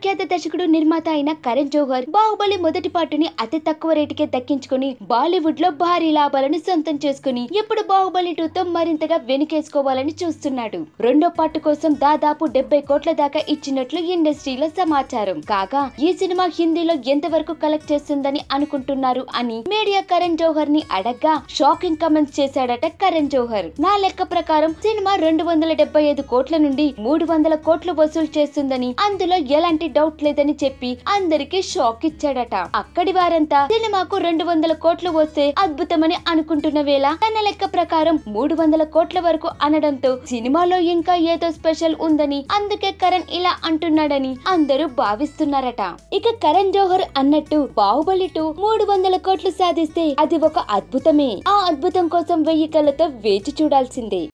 ప్రఖ్యాత దర్శకుడు నిర్మాత అయిన కరణ్ జోహర్ బాహుబలి మొదటి పార్టుని అతి తక్కువ రేటుకే దక్కించుకుని బాలీవుడ్ లో భారీ లాభాలను సొంతం చేసుకుని ఇప్పుడు బాహుబలి 2 తో మరింతగా వెనుకేసుకోవాలని చూస్తున్నాడు. రెండో పార్ట్ కోసం దాదాపు 70 కోట్ల దాకా ఇచ్చినట్లు ఇండస్ట్రీలో సమాచారం. కాగా ఈ సినిమా హిందీలో ఎంతవరకు కలెక్ట్ చేస్తుందని అనుకుంటున్నారు అని మీడియా కరణ్ జోహర్ ని అడగ్గా షాకింగ్ కమెంట్స్ చేశాడట కరణ్ జోహర్. నా లెక్క ప్రకారం సినిమా 275 కోట్ల నుండి 300 కోట్లు వసూలు చేస్తుందని, అందులో ఎలాంటి డౌట్ లేదని చెప్పి అందరికి షాక్ ఇచ్చాడట. అక్కడి వారంతా సినిమాకు 200 కోట్లు వస్తే అద్భుతమని అనుకుంటున్న వేళ తన లెక్క ప్రకారం 300 కోట్ల వరకు అనడంతో సినిమాలో ఇంకా ఏదో స్పెషల్ ఉందని, అందుకే కరణ్ ఇలా అంటున్నాడని అందరూ భావిస్తున్నారట. ఇక కరణ్ జోహర్ అన్నట్టు బాహుబలి 2 300 కోట్లు సాధిస్తే అది ఒక అద్భుతమే. ఆ అద్భుతం కోసం 1000 కళ్ళతో వేచి చూడాల్సిందే.